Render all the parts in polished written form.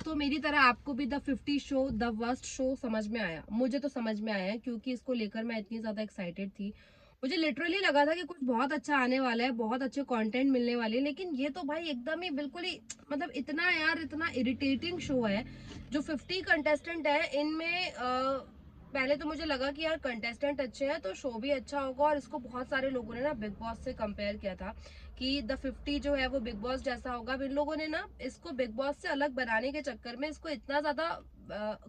तो मेरी तरह आपको भी the 50 show the worst show समझ में आया? मुझे तो समझ में आया, क्योंकि इसको लेकर मैं इतनी ज्यादा एक्साइटेड थी। मुझे लिटरली लगा था कि कुछ बहुत अच्छा आने वाला है, बहुत अच्छे कंटेंट मिलने वाले हैं, लेकिन ये तो भाई एकदम ही बिल्कुल ही मतलब इतना यार इतना इरिटेटिंग शो है। जो 50 कंटेस्टेंट है इनमें पहले तो मुझे लगा कि यार कंटेस्टेंट अच्छे हैं तो शो भी अच्छा होगा, और इसको बहुत सारे लोगों ने ना बिग बॉस से कंपेयर किया था कि द 50 जो है वो बिग बॉस जैसा होगा। अब इन लोगों ने ना इसको बिग बॉस से अलग बनाने के चक्कर में इसको इतना ज्यादा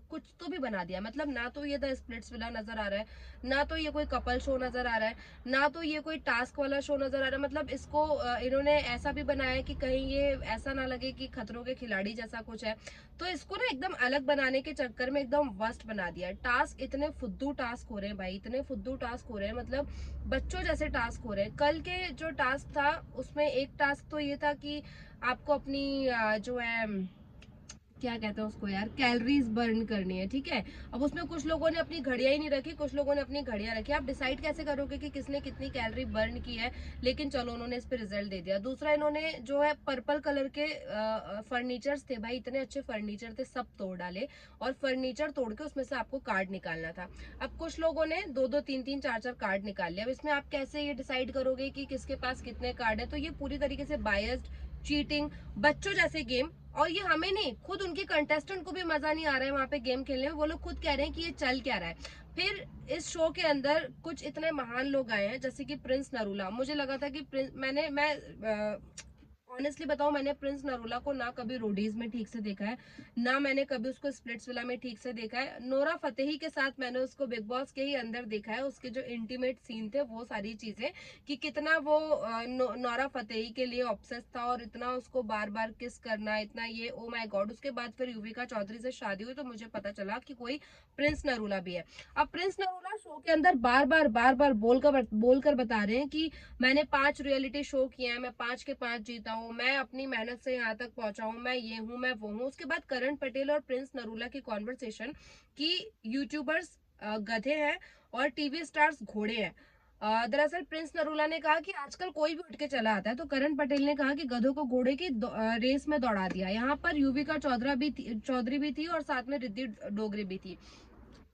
कुछ तो भी बना दिया। मतलब ना तो ये द स्प्लिट्स विला नजर आ रहा है, ना तो ये कोई कपल शो नजर आ रहा है, ना तो ये कोई टास्क वाला शो नजर आ रहा है। मतलब इसको इन्होंने ऐसा भी बनाया कि कहीं ये ऐसा ना लगे कि खतरों के खिलाड़ी जैसा कुछ है। तो इसको ना एकदम अलग बनाने के चक्कर में एकदम वर्स्ट बना दिया। टास्क इतने फुद्दू टास्क हो रहे हैं भाई, इतने फुद्दू टास्क हो रहे हैं, मतलब बच्चों जैसे टास्क हो रहे हैं। कल के जो टास्क था उसमें एक टास्क तो ये था कि आपको अपनी जो है क्या कहते हैं उसको यार, कैलोरीज बर्न करनी है, ठीक है। अब उसमें कुछ लोगों ने अपनी घड़ियां ही नहीं रखी, कुछ लोगों ने अपनी घड़ियां रखी। आप डिसाइड कैसे करोगे कि किसने कितनी कैलोरी बर्न की है? लेकिन चलो उन्होंने इस पे रिजल्ट दे दिया। दूसरा, इन्होंने जो है पर्पल कलर के फर्नीचर्स थे भाई, इतने अच्छे फर्नीचर थे, सब तोड़ डाले, और फर्नीचर तोड़ के उसमें से आपको कार्ड निकालना था। अब कुछ लोगों ने दो दो तीन तीन चार चार कार्ड निकाल लिया। अब इसमें आप कैसे ये डिसाइड करोगे कि किसके पास कितने कार्ड है? तो ये पूरी तरीके से बायस्ड, चीटिंग, बच्चों जैसे गेम। और ये हमें नहीं, खुद उनके कंटेस्टेंट को भी मजा नहीं आ रहा है वहां पे गेम खेलने में। वो लोग खुद कह रहे हैं कि ये चल क्या रहा है। फिर इस शो के अंदर कुछ इतने महान लोग आए हैं जैसे कि प्रिंस नरूला। मुझे लगा था कि प्रिंस, मैं ऑनेस्टली बताऊं, मैंने प्रिंस नरूला को ना कभी रोडीज में ठीक से देखा है, ना मैंने कभी उसको स्प्लिट्स विला में ठीक से देखा है। नोरा फतेही के साथ मैंने उसको बिग बॉस के ही अंदर देखा है, उसके जो इंटीमेट सीन थे वो सारी चीजें, कि कितना वो नोरा फतेही के लिए ऑब्सेस था, और इतना उसको बार बार किस करना, इतना ये, ओ माय गॉड। उसके बाद फिर युविका चौधरी से शादी हुई तो मुझे पता चला कि कोई प्रिंस नरूला भी है। अब प्रिंस नरूला शो के अंदर बार बार बोलकर बता रहे हैं कि मैंने 5 रियलिटी शो किए हैं, मैं 5 के 5 जीता हूँ, मैं अपनी मेहनत से यहाँ तक पहुंचा हूँ, मैं ये हूँ, मैं वो हूँ। उसके बाद करण पटेल और प्रिंस नरूला की कॉन्वर्सेशन कि यूट्यूबर्स गधे हैं और टीवी स्टार्स घोड़े हैं। दरअसल प्रिंस नरूला ने कहा कि आजकल कोई भी उठ के चला आता है, तो करण पटेल ने कहा कि गधों को घोड़े की रेस में दौड़ा दिया। यहाँ पर युविका चौधरी भी थी और साथ में रिद्धि डोगरे भी थी।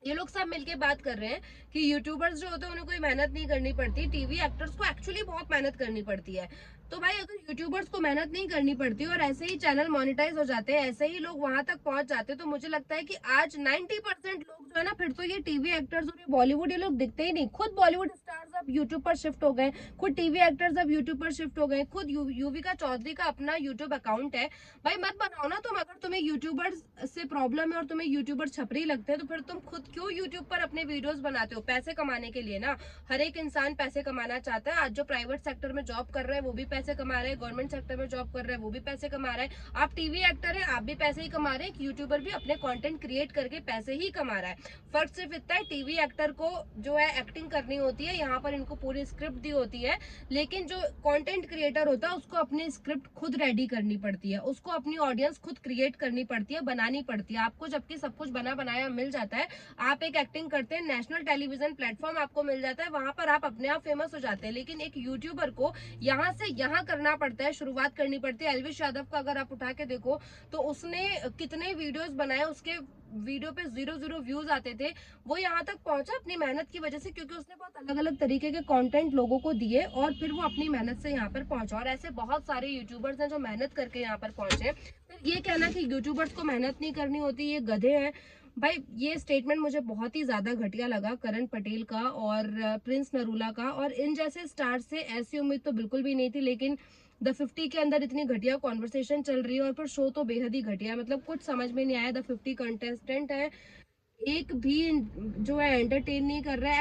ये लोग सब मिलके बात कर रहे हैं कि यूट्यूबर्स जो होते हैं उन्हें कोई मेहनत नहीं करनी पड़ती, टीवी एक्टर्स को एक्चुअली बहुत मेहनत करनी पड़ती है। तो भाई अगर यूट्यूबर्स को मेहनत नहीं करनी पड़ती और ऐसे ही चैनल मोनेटाइज हो जाते हैं, ऐसे ही लोग वहां तक पहुंच जाते, तो मुझे लगता है कि आज 90% लोग जो है ना, फिर तो ये टीवी एक्टर्स और ये बॉलीवुड, ये लोग दिखते ही नहीं। खुद बॉलीवुड स्टार्स अब यूट्यूब पर शिफ्ट हो गए, खुद टीवी एक्टर्स अब यूट्यूब पर शिफ्ट हो गए, खुद युविका चौधरी का अपना यूट्यूब अकाउंट है। भाई मत बनाओ ना तुम, अगर तुम्हें यूट्यूबर्स से प्रॉब्लम है और तुम्हें यूट्यूबर छपरी लगते हैं, तो फिर तुम खुद क्यों यूट्यूब पर अपने वीडियोस बनाते हो? पैसे कमाने के लिए ना। हर एक इंसान पैसे कमाना चाहता है। आज जो प्राइवेट सेक्टर में जॉब कर रहा है वो भी पैसे कमा रहे हैं, गवर्नमेंट सेक्टर में जॉब कर रहा है वो भी पैसे कमा रहा है, आप टीवी एक्टर है आप भी पैसे ही कमा रहे हैं, यूट्यूबर भी अपने कंटेंट क्रिएट करके पैसे ही कमा रहा है। फर्क सिर्फ इतना है, टीवी एक्टर को जो है एक्टिंग करनी होती है, यहाँ पर इनको पूरी स्क्रिप्ट दी होती है, लेकिन जो कंटेंट क्रिएटर होता है उसको अपनी स्क्रिप्ट खुद रेडी करनी पड़ती है, उसको अपनी ऑडियंस खुद क्रिएट करनी पड़ती है, बनानी पड़ती है। आपको जबकि सब कुछ बना बनाया मिल जाता है, आप एक एक्टिंग करते हैं, नेशनल टेलीविजन प्लेटफॉर्म आपको मिल जाता है, वहां पर आप अपने आप फेमस हो जाते हैं। लेकिन एक यूट्यूबर को यहाँ से यहाँ करना पड़ता है, शुरुआत करनी पड़ती है। एल्विश यादव का अगर आप उठा के देखो तो उसने कितने वीडियोस बनाए, उसके वीडियो पे 0 व्यूज आते थे, वो यहाँ तक पहुंचा अपनी मेहनत की वजह से, क्योंकि उसने बहुत अलग अलग तरीके के कंटेंट लोगों को दिए और फिर वो अपनी मेहनत से यहाँ पर पहुंचा। और ऐसे बहुत सारे यूट्यूबर्स हैं जो मेहनत करके यहाँ पर पहुंचे। फिर ये कहना कि यूट्यूबर्स को मेहनत नहीं करनी होती, ये गधे हैं, भाई ये स्टेटमेंट मुझे बहुत ही ज्यादा घटिया लगा करण पटेल का और प्रिंस नरूला का। और इन जैसे स्टार से ऐसी उम्मीद तो बिल्कुल भी नहीं थी, लेकिन द 50 के अंदर इतनी घटिया कॉन्वर्सेशन चल रही है और फिर शो तो बेहद ही घटिया, मतलब कुछ समझ में नहीं आया। द 50 कंटेस्टेंट है, एक भी जो है एंटरटेन नहीं कर रहा है।